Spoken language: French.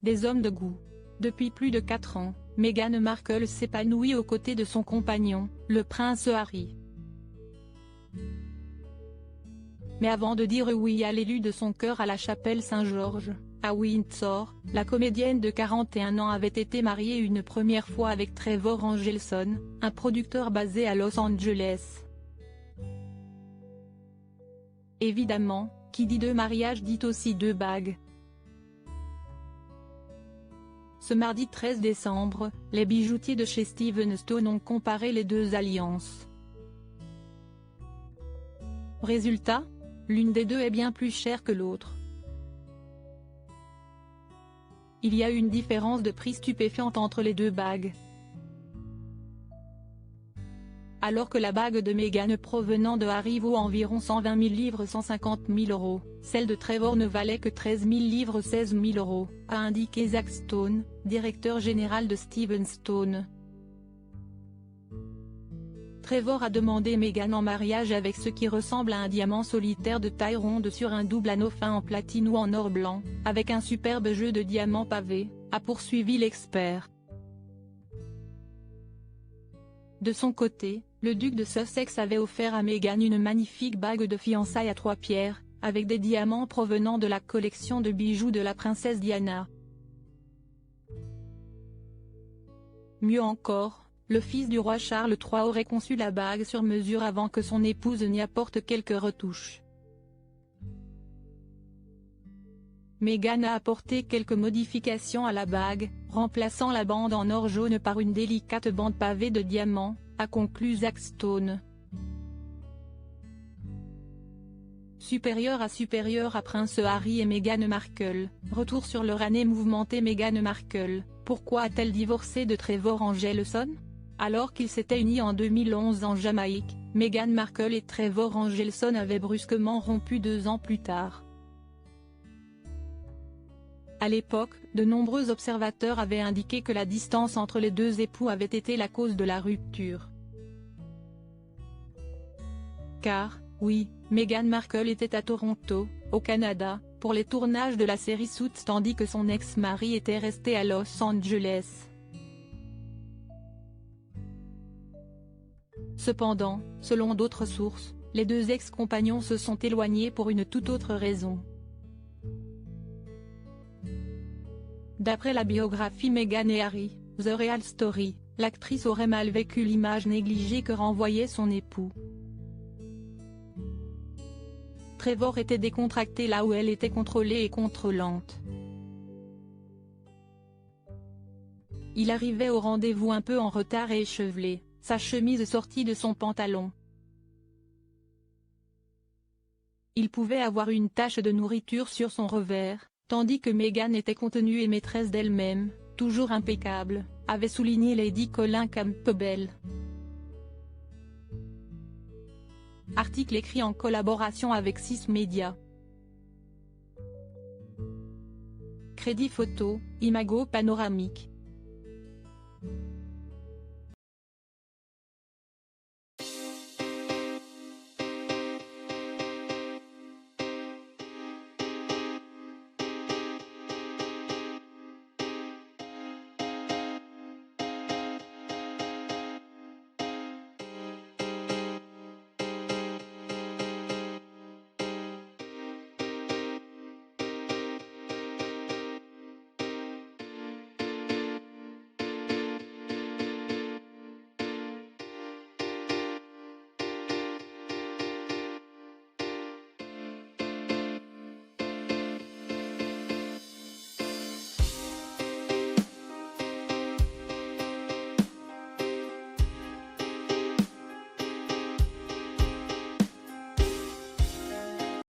des hommes de goût. Depuis plus de 4 ans, Meghan Markle s'épanouit aux côtés de son compagnon, le prince Harry. Mais avant de dire oui à l'élu de son cœur à la chapelle Saint-Georges, à Windsor, la comédienne de 41 ans avait été mariée une première fois avec Trevor Angelson, un producteur basé à Los Angeles. Évidemment, qui dit 2 mariages dit aussi 2 bagues. Ce mardi 13 décembre, les bijoutiers de chez Steven Stone ont comparé les 2 alliances. Résultat, l'une des 2 est bien plus chère que l'autre. Il y a une différence de prix stupéfiante entre les 2 bagues. Alors que la bague de Meghan provenant de Harry vaut environ 120 000 livres 150 000 euros, celle de Trevor ne valait que 13 000 livres 16 000 euros, a indiqué Zach Stone, directeur général de Steven Stone. Trevor a demandé Meghan en mariage avec ce qui ressemble à un diamant solitaire de taille ronde sur un double anneau fin en platine ou en or blanc, avec un superbe jeu de diamants pavés, a poursuivi l'expert. De son côté, le duc de Sussex avait offert à Meghan une magnifique bague de fiançailles à 3 pierres, avec des diamants provenant de la collection de bijoux de la princesse Diana. Mieux encore, le fils du roi Charles III aurait conçu la bague sur mesure avant que son épouse n'y apporte quelques retouches. Meghan a apporté quelques modifications à la bague, remplaçant la bande en or jaune par une délicate bande pavée de diamants, a conclu Zach Stone. Supérieur à Prince Harry et Meghan Markle, retour sur leur année mouvementée. Meghan Markle, pourquoi a-t-elle divorcé de Trevor Angelson? Alors qu'ils s'étaient unis en 2011 en Jamaïque, Meghan Markle et Trevor Angelson avaient brusquement rompu 2 ans plus tard. À l'époque, de nombreux observateurs avaient indiqué que la distance entre les 2 époux avait été la cause de la rupture. Car, oui, Meghan Markle était à Toronto, au Canada, pour les tournages de la série Suits tandis que son ex-mari était resté à Los Angeles. Cependant, selon d'autres sources, les 2 ex-compagnons se sont éloignés pour une toute autre raison. D'après la biographie Meghan et Harry, The Real Story, l'actrice aurait mal vécu l'image négligée que renvoyait son époux. Trevor était décontracté là où elle était contrôlée et contrôlante. Il arrivait au rendez-vous un peu en retard et échevelé, sa chemise sortie de son pantalon. Il pouvait avoir une tache de nourriture sur son revers, tandis que Meghan était contenue et maîtresse d'elle-même, toujours impeccable, avait souligné Lady Colin Campbell. Article écrit en collaboration avec 6 médias. Crédit photo, Imago panoramique.